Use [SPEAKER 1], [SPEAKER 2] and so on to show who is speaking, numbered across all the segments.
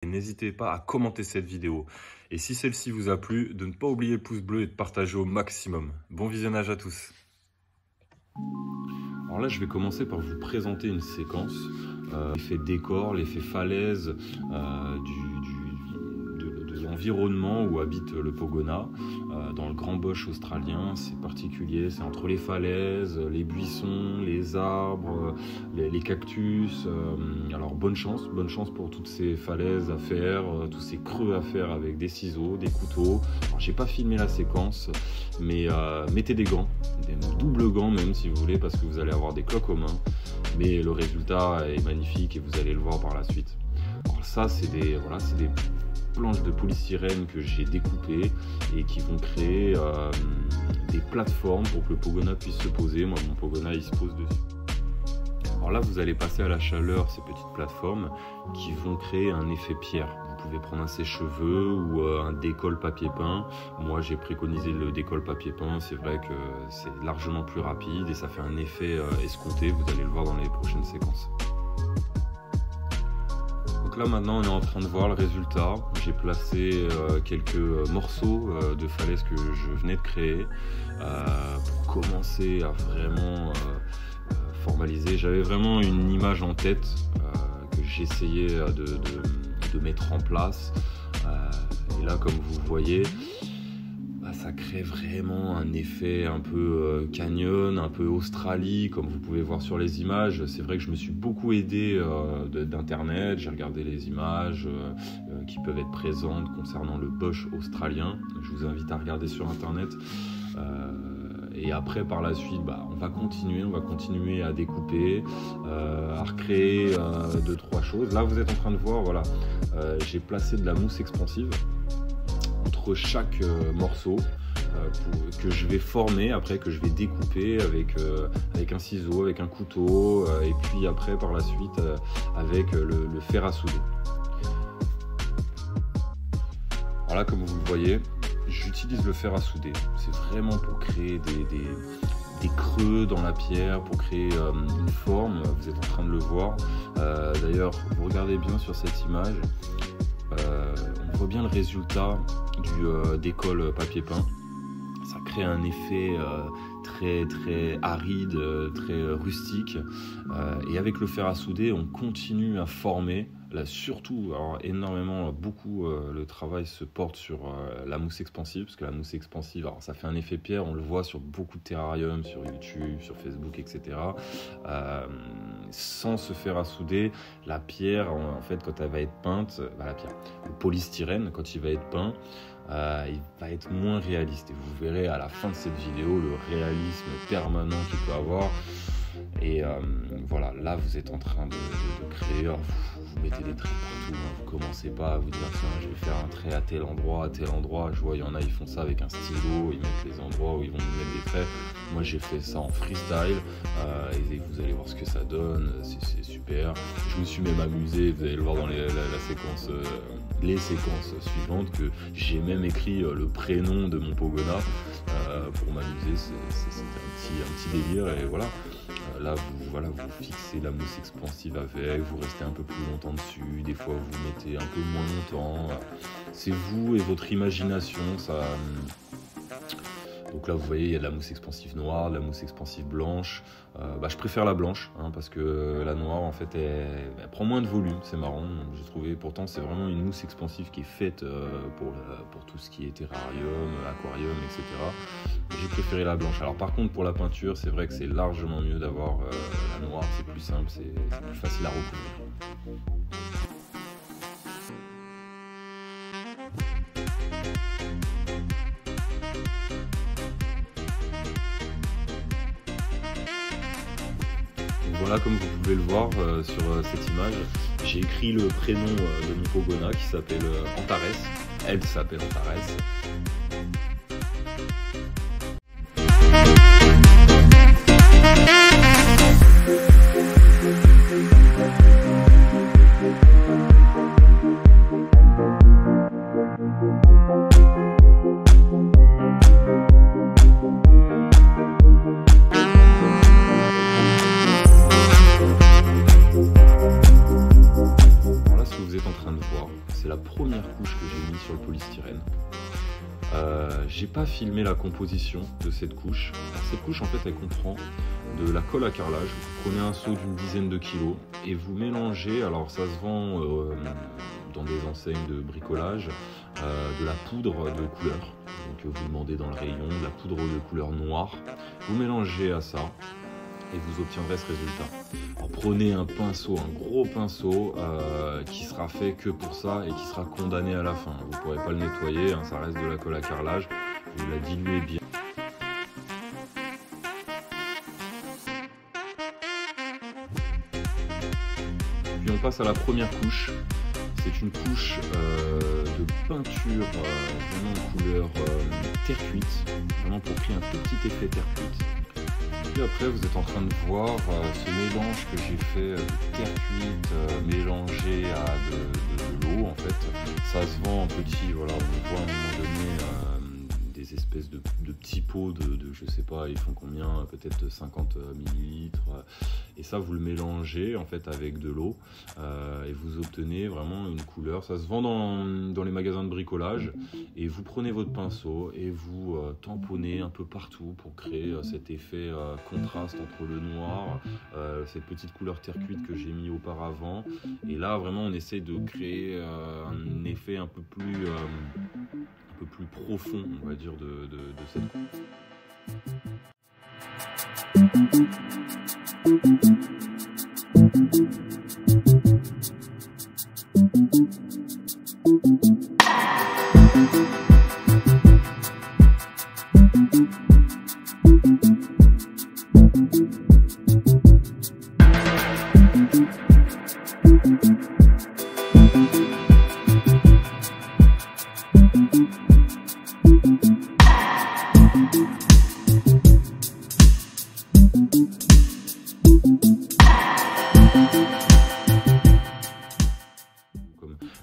[SPEAKER 1] N'hésitez pas à commenter cette vidéo. Et si celle-ci vous a plu, de ne pas oublier le pouce bleu et de partager au maximum. Bon visionnage à tous. Alors là, je vais commencer par vous présenter une séquence. L'effet décor, l'effet falaise de l'environnement où habite le Pogona. Dans le Grand Bush australien, c'est particulier, c'est entre les falaises, les buissons, les arbres, les cactus. Alors bonne chance pour toutes ces falaises à faire, tous ces creux à faire avec des ciseaux, des couteaux. Alors j'ai pas filmé la séquence, mais mettez des gants, des doubles gants même si vous voulez, parce que vous allez avoir des cloques aux mains. Mais le résultat est magnifique et vous allez le voir par la suite. Alors ça, c'est des planches de polystyrène que j'ai découpées et qui vont créer des plateformes pour que le Pogona puisse se poser. Moi, mon Pogona, il se pose dessus. Alors là, vous allez passer à la chaleur ces petites plateformes qui vont créer un effet pierre. Vous pouvez prendre un sèche-cheveux ou un décolle papier peint. Moi, j'ai préconisé le décolle papier peint. C'est vrai que c'est largement plus rapide et ça fait un effet escompté. Vous allez le voir dans les prochaines séquences. Donc là maintenant on est en train de voir le résultat. J'ai placé quelques morceaux de falaise que je venais de créer pour commencer à vraiment formaliser. J'avais vraiment une image en tête que j'essayais de mettre en place. Et là comme vous voyez, ça crée vraiment un effet un peu canyon, un peu Australie, comme vous pouvez voir sur les images. C'est vrai que je me suis beaucoup aidé d'internet, j'ai regardé les images qui peuvent être présentes concernant le bush australien. Je vous invite à regarder sur internet. Et après par la suite, on va continuer à découper, à recréer 2-3 choses. Là vous êtes en train de voir, voilà, j'ai placé de la mousse expansive entre chaque morceau que je vais former, après que je vais découper avec un ciseau, avec un couteau, et puis après par la suite avec le fer à souder. Alors là comme vous le voyez, j'utilise le fer à souder. C'est vraiment pour créer des creux dans la pierre, pour créer une forme. Vous êtes en train de le voir. D'ailleurs, vous regardez bien sur cette image, on voit bien le résultat du décolle papier peint. Ça crée un effet très aride, très rustique. Et avec le fer à souder, on continue à former. Là, surtout, alors beaucoup, le travail se porte sur la mousse expansive, parce que la mousse expansive, alors ça fait un effet pierre, on le voit sur beaucoup de terrariums, sur YouTube, sur Facebook, etc. Sans ce fer à souder, la pierre, en fait, quand elle va être peinte, le polystyrène, quand il va être peint, il va être moins réaliste. Et vous verrez à la fin de cette vidéo le réalisme permanent qu'il peut avoir. Et voilà, là vous êtes en train de créer, vous mettez des traits partout, vous commencez pas à vous dire tiens je vais faire un trait à tel endroit, je vois il y en a ils font ça avec un stylo, ils mettent les endroits où ils vont mettre des traits. Moi j'ai fait ça en freestyle et vous allez voir ce que ça donne, c'est super. Je me suis même amusé, vous allez le voir dans les séquences suivantes, que j'ai même écrit le prénom de mon Pogona pour m'amuser. C'était un petit délire. Et voilà, là vous fixez la mousse expansive avec, vous restez un peu plus longtemps dessus, des fois vous mettez un peu moins longtemps. C'est vous et votre imagination. Donc là vous voyez il y a de la mousse expansive noire, de la mousse expansive blanche. Je préfère la blanche parce que la noire en fait elle prend moins de volume, c'est marrant, j'ai trouvé. Pourtant c'est vraiment une mousse expansive qui est faite pour tout ce qui est terrarium, aquarium, etc. J'ai préféré la blanche. Alors par contre pour la peinture c'est vrai que c'est largement mieux d'avoir la noire, c'est plus simple, c'est plus facile à recouvrir. Voilà, comme vous pouvez le voir sur cette image, j'ai écrit le prénom de mon Pogona qui s'appelle Antares. Elle s'appelle Antares. c'est la première couche que j'ai mise sur le polystyrène. J'ai pas filmé la composition de cette couche. Alors, cette couche en fait elle comprend de la colle à carrelage. Vous prenez un seau d'une dizaine de kilos et vous mélangez, alors ça se vend dans des enseignes de bricolage, de la poudre de couleur. Donc vous demandez dans le rayon de la poudre de couleur noire. Vous mélangez à ça et vous obtiendrez ce résultat. Alors, prenez un pinceau, un gros pinceau qui sera fait que pour ça et qui sera condamné à la fin. Vous ne pourrez pas le nettoyer, hein, ça reste de la colle à carrelage. Vous la diluez bien. Puis on passe à la première couche. C'est une couche de peinture vraiment de couleur terre cuite, vraiment pour créer un petit effet terre cuite. Puis après vous êtes en train de voir ce mélange que j'ai fait de terre cuite mélangé à de l'eau. En fait ça se vend en petit, voilà, on voit à un moment donné des espèces de petits pots de je sais pas, ils font combien, peut-être 50 millilitres, et ça vous le mélangez en fait avec de l'eau et vous obtenez vraiment une couleur. Ça se vend dans les magasins de bricolage et vous prenez votre pinceau et vous tamponnez un peu partout pour créer cet effet contraste entre le noir, cette petite couleur terre cuite que j'ai mis auparavant, et là vraiment on essaie de créer un effet un peu plus profond, on va dire, de cette couche.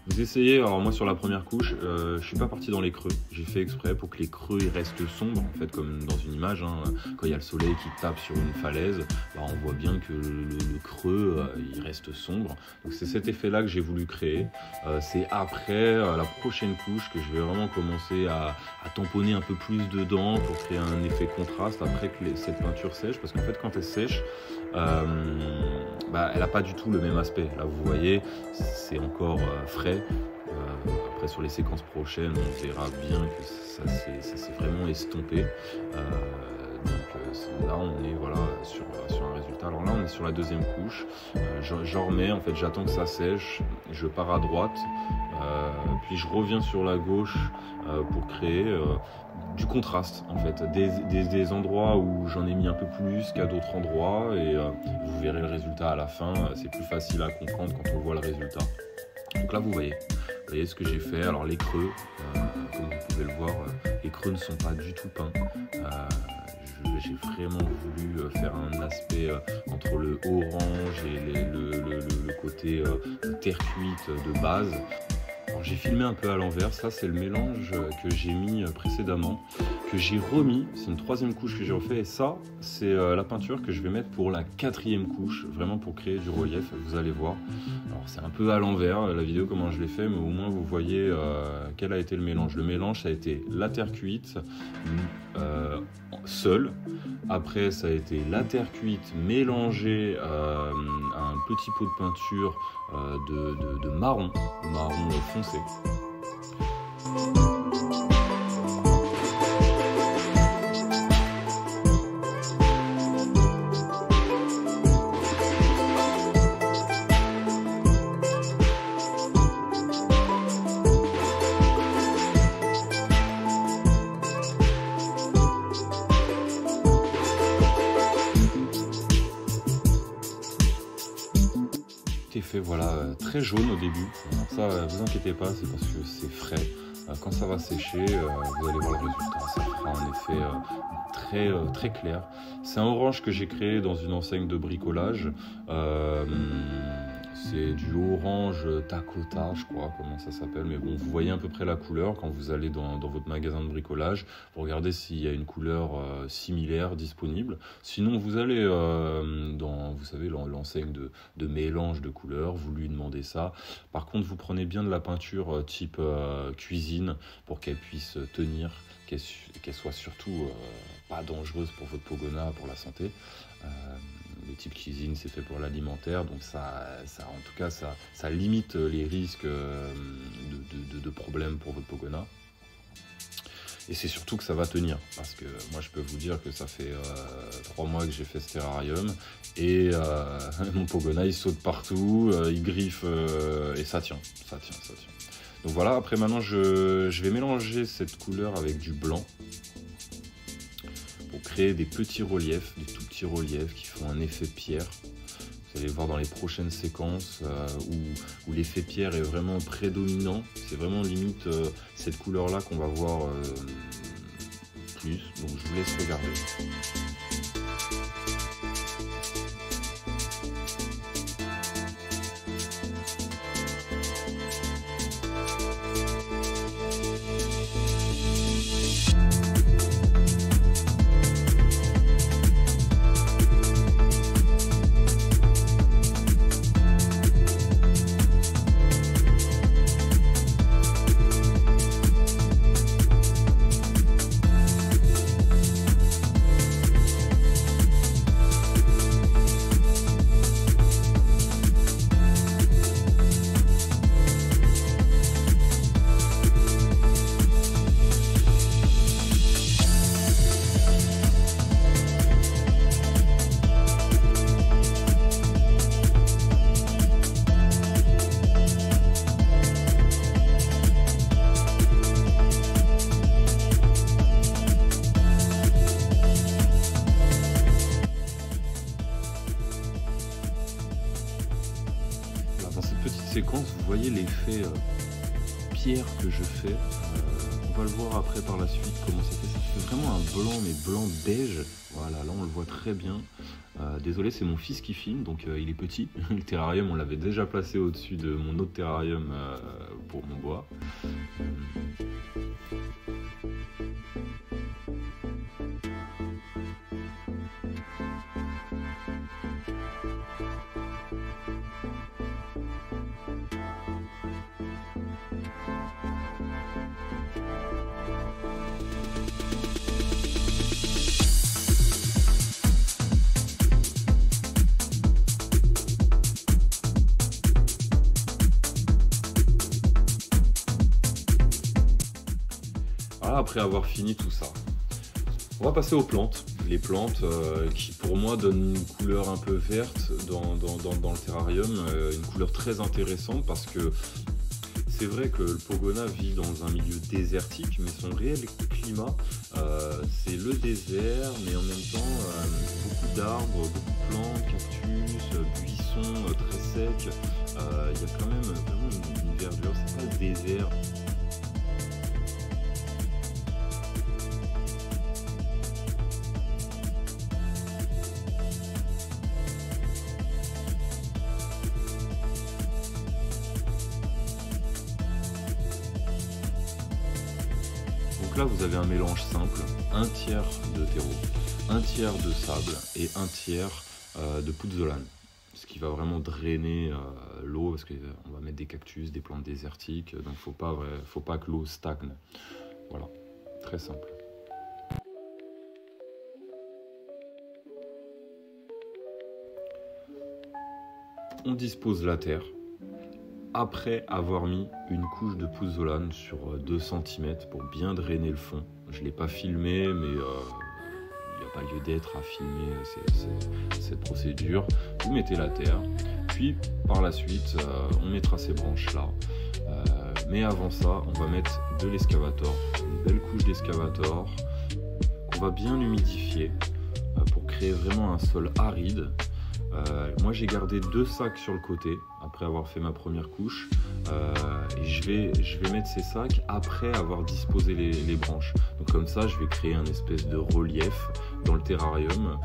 [SPEAKER 1] Vous essayez, alors moi sur la première couche, je suis pas parti dans les creux, j'ai fait exprès pour que les creux ils restent sombres, en fait comme dans une image, hein, quand il y a le soleil qui tape sur une falaise, bah, on voit bien que le creux il reste sombre, donc c'est cet effet là que j'ai voulu créer. C'est après la prochaine couche que je vais vraiment commencer à tamponner un peu plus dedans pour créer un effet contraste après que cette peinture sèche, parce qu'en fait quand elle sèche, bah, elle n'a pas du tout le même aspect. Là vous voyez, c'est encore frais. Après sur les séquences prochaines on verra bien que ça s'est vraiment estompé. Donc là on est voilà, sur un résultat. Alors là on est sur la deuxième couche, j'en remets, en fait j'attends que ça sèche, je pars à droite, puis je reviens sur la gauche pour créer du contraste en fait, des endroits où j'en ai mis un peu plus qu'à d'autres endroits, et vous verrez le résultat à la fin. C'est plus facile à comprendre quand on voit le résultat. Donc là vous voyez ce que j'ai fait. Alors les creux, comme vous pouvez le voir, les creux ne sont pas du tout peints. J'ai vraiment voulu faire un aspect entre le orange et le côté terre cuite de base. J'ai filmé un peu à l'envers, ça c'est le mélange que j'ai mis précédemment, que j'ai remis, c'est une troisième couche que j'ai refait, et ça c'est la peinture que je vais mettre pour la quatrième couche, vraiment pour créer du relief, vous allez voir. Alors c'est un peu à l'envers la vidéo comment je l'ai fait, mais au moins vous voyez quel a été le mélange. Le mélange ça a été la terre cuite seule, après ça a été la terre cuite mélangée à un petit pot de peinture de marron foncé. Fait voilà très jaune au début. Alors ça vous inquiétez pas, c'est parce que c'est frais. Quand ça va sécher, vous allez voir le résultat, ça fera un effet très clair. C'est un orange que j'ai créé dans une enseigne de bricolage. c'est du orange Takota, je crois, comment ça s'appelle. Mais bon, vous voyez à peu près la couleur quand vous allez dans votre magasin de bricolage. Vous regardez s'il y a une couleur similaire disponible. Sinon, vous allez dans, vous savez, l'enseigne de mélange de couleurs. Vous lui demandez ça. Par contre, vous prenez bien de la peinture type cuisine pour qu'elle puisse tenir, qu'elle soit surtout pas dangereuse pour votre Pogona, pour la santé. Le type cuisine, c'est fait pour l'alimentaire, donc ça en tout cas, ça limite les risques de problèmes pour votre Pogona. Et c'est surtout que ça va tenir, parce que moi je peux vous dire que ça fait 3 mois que j'ai fait ce terrarium, et mon Pogona il saute partout, il griffe, et ça tient. Donc voilà, après maintenant je vais mélanger cette couleur avec du blanc, pour créer des petits reliefs, des tout petits reliefs qui font un effet pierre. Vous allez voir dans les prochaines séquences où l'effet pierre est vraiment prédominant. C'est vraiment limite cette couleur-là qu'on va voir plus. Donc je vous laisse regarder. Dans cette petite séquence, vous voyez l'effet pierre que je fais. On va le voir après par la suite comment ça fait. Ça fait vraiment un blanc, mais blanc beige. Voilà, là on le voit très bien. Désolé, c'est mon fils qui filme, donc il est petit. Le terrarium, on l'avait déjà placé au-dessus de mon autre terrarium pour mon bois. Après avoir fini tout ça, on va passer aux plantes. Les plantes qui pour moi donnent une couleur un peu verte dans le terrarium, une couleur très intéressante parce que c'est vrai que le Pogona vit dans un milieu désertique, mais son réel climat c'est le désert, mais en même temps beaucoup d'arbres, beaucoup de plantes, cactus, buissons très secs. Il y a quand même vraiment une verdure, c'est pas le désert. Donc là vous avez un mélange simple, 1/3 de terreau, 1/3 de sable et 1/3 de pouzzolane. Ce qui va vraiment drainer l'eau parce qu'on va mettre des cactus, des plantes désertiques, donc faut pas que l'eau stagne. Voilà, très simple. On dispose la terre après avoir mis une couche de pouzzolane sur 2 cm pour bien drainer le fond. Je ne l'ai pas filmé, mais il n'y a pas lieu d'être à filmer cette procédure. Vous mettez la terre, puis par la suite, on mettra ces branches-là. Mais avant ça, on va mettre de l'excavator, une belle couche d'excavator qu'on va bien humidifier pour créer vraiment un sol aride. Moi j'ai gardé 2 sacs sur le côté après avoir fait ma première couche et je vais mettre ces sacs après avoir disposé les branches. Donc comme ça je vais créer un espèce de relief dans le terrarium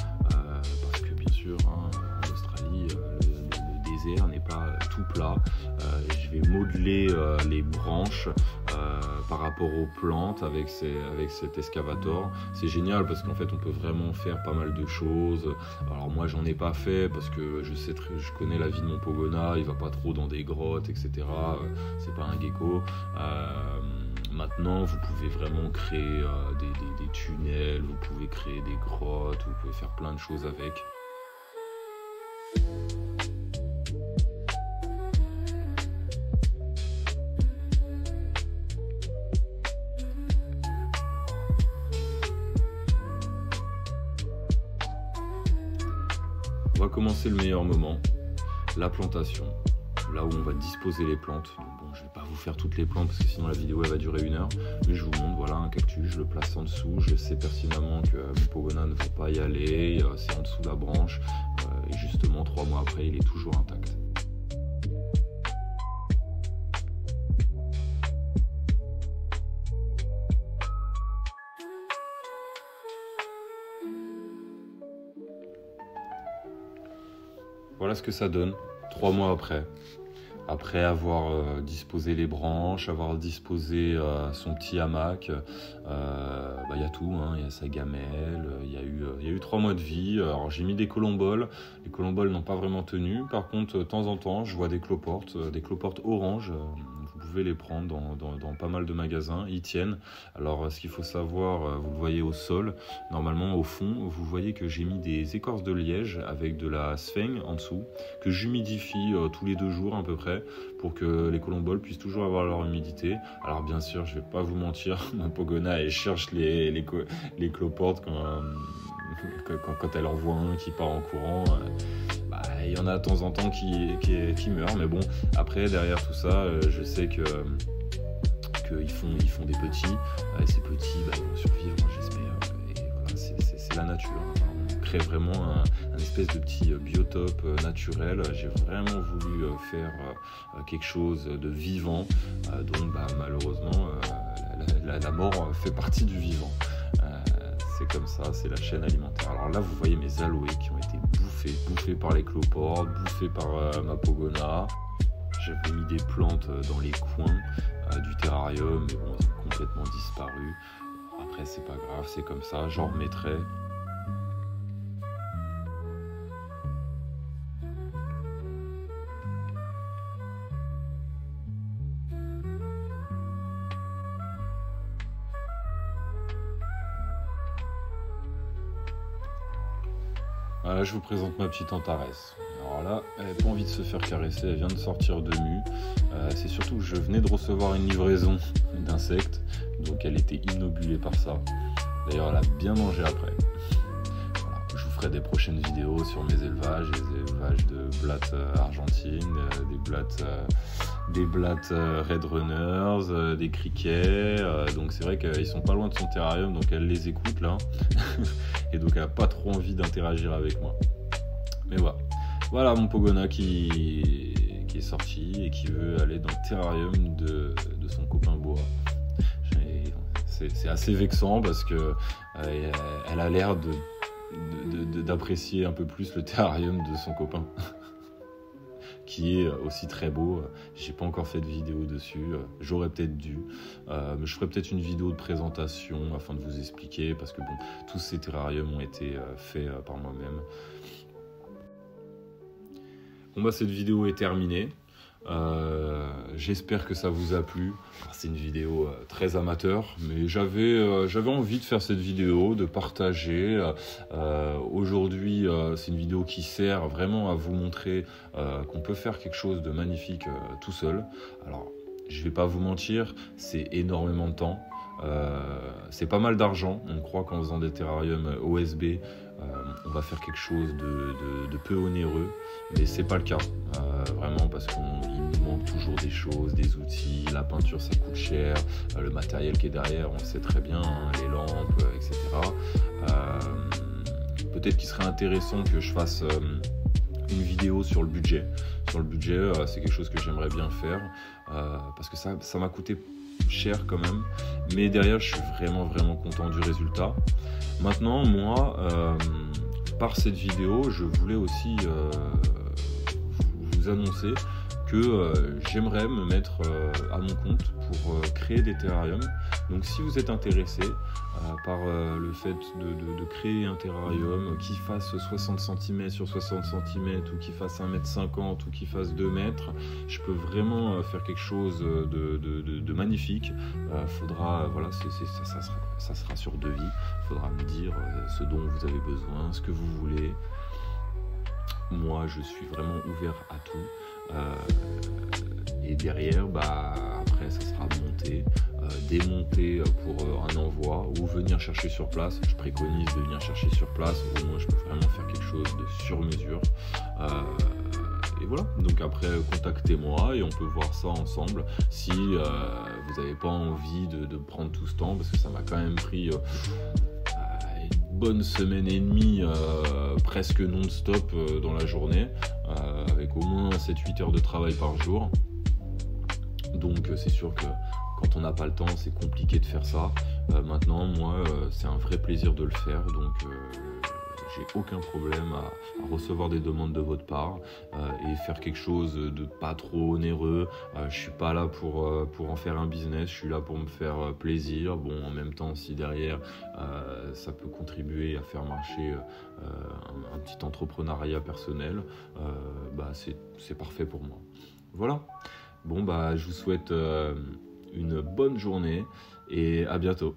[SPEAKER 1] parce que bien sûr en Australie le désert n'est pas tout plat. Je vais modeler les branches par rapport aux plantes avec cet excavator. C'est génial parce qu'en fait on peut vraiment faire pas mal de choses. Alors moi j'en ai pas fait parce que je connais la vie de mon Pogona, il va pas trop dans des grottes, etc. C'est pas un gecko. Maintenant, vous pouvez vraiment créer des tunnels, vous pouvez créer des grottes, vous pouvez faire plein de choses avec. On va commencer le meilleur moment, la plantation. Là où on va disposer les plantes. Donc bon, je ne vais pas vous faire toutes les plantes parce que sinon la vidéo elle va durer 1 heure. Mais je vous montre, voilà un cactus, je le place en dessous. Je sais pertinemment que mon Pogona ne va pas y aller. C'est en dessous de la branche. Et justement, 3 mois après, il est toujours intact. Voilà ce que ça donne 3 mois après. Après avoir disposé les branches, avoir disposé son petit hamac, y a tout, hein, y a sa gamelle, il y a eu 3 mois de vie. Alors j'ai mis des colomboles, les colomboles n'ont pas vraiment tenu. Par contre, de temps en temps, je vois des cloportes orange. Vous pouvez les prendre dans pas mal de magasins, ils tiennent. Alors ce qu'il faut savoir, vous le voyez au sol, normalement au fond, vous voyez que j'ai mis des écorces de liège avec de la sphène en dessous, que j'humidifie tous les 2 jours à peu près, pour que les colomboles puissent toujours avoir leur humidité. Alors bien sûr, je vais pas vous mentir, mon Pogona elle cherche les cloportes quand elle en voit un qui part en courant. Il y en a de temps en temps qui meurent, mais bon, après derrière tout ça, je sais qu'ils font des petits, et ces petits ils vont survivre, j'espère, et voilà, c'est la nature. On crée vraiment un espèce de petit biotope naturel. J'ai vraiment voulu faire quelque chose de vivant, donc malheureusement la mort fait partie du vivant. C'est comme ça, c'est la chaîne alimentaire. Alors là, vous voyez mes aloés qui ont été bouffés par les cloportes, bouffés par ma Pogona. J'avais mis des plantes dans les coins du terrarium, mais bon, ils ont complètement disparu. Après, c'est pas grave, c'est comme ça, j'en remettrai. Voilà, je vous présente ma petite Antares. Alors là, elle n'a pas envie de se faire caresser, elle vient de sortir de mue. C'est surtout que je venais de recevoir une livraison d'insectes, donc elle était inobulée par ça. D'ailleurs, elle a bien mangé après. Voilà, je vous ferai des prochaines vidéos sur mes élevages, les élevages de blattes argentines, des blattes Red Runners, des criquets. Donc c'est vrai qu'ils sont pas loin de son terrarium, donc elle les écoute là. Et donc elle n'a pas trop envie d'interagir avec moi. Mais voilà mon Pogona qui est sorti et qui veut aller dans le terrarium de son copain boa. C'est assez vexant parce que elle a l'air d'apprécier un peu plus le terrarium de son copain. Qui est aussi très beau. J'ai pas encore fait de vidéo dessus, j'aurais peut-être dû, mais je ferai peut-être une vidéo de présentation afin de vous expliquer, parce que bon, tous ces terrariums ont été faits par moi-même. Bon cette vidéo est terminée. J'espère que ça vous a plu. C'est une vidéo très amateur, mais j'avais envie de faire cette vidéo, de partager. Aujourd'hui, c'est une vidéo qui sert vraiment à vous montrer qu'on peut faire quelque chose de magnifique tout seul. Alors, je vais pas vous mentir, c'est énormément de temps. C'est pas mal d'argent. On croit qu'en faisant des terrariums OSB, on va faire quelque chose de peu onéreux, mais c'est pas le cas. Vraiment, parce qu'il nous manque toujours des choses, des outils, la peinture ça coûte cher, le matériel qui est derrière on le sait très bien, hein, les lampes, etc. Peut-être qu'il serait intéressant que je fasse une vidéo sur le budget. Sur le budget, c'est quelque chose que j'aimerais bien faire, parce que ça m'a coûté cher quand même, mais derrière je suis vraiment content du résultat. Maintenant moi, par cette vidéo, je voulais aussi vous vous annoncer que j'aimerais me mettre à mon compte pour créer des terrariums. Donc si vous êtes intéressé par le fait de créer un terrarium qui fasse 60 cm sur 60 cm ou qui fasse 1,50 m ou qui fasse 2 mètres, je peux vraiment faire quelque chose de magnifique. Faudra, voilà, ça sera sur devis. Il faudra me dire ce dont vous avez besoin, ce que vous voulez. Moi, je suis vraiment ouvert à tout. Et derrière, après, ça sera monté, démonté pour un envoi ou venir chercher sur place. Je préconise de venir chercher sur place. Au moins, je peux vraiment faire quelque chose de sur mesure. Et voilà. Donc après, contactez-moi et on peut voir ça ensemble. Si vous n'avez pas envie de prendre tout ce temps, parce que ça m'a quand même pris bonne semaine et demie presque non-stop dans la journée, avec au moins 7-8 heures de travail par jour. Donc c'est sûr que quand on n'a pas le temps, c'est compliqué de faire ça. Maintenant, moi, c'est un vrai plaisir de le faire, donc j'ai aucun problème à recevoir des demandes de votre part et faire quelque chose de pas trop onéreux. Je suis pas là pour en faire un business, je suis là pour me faire plaisir. Bon, en même temps, si derrière ça peut contribuer à faire marcher un petit entrepreneuriat personnel, c'est parfait pour moi. Voilà. Bon, je vous souhaite une bonne journée et à bientôt.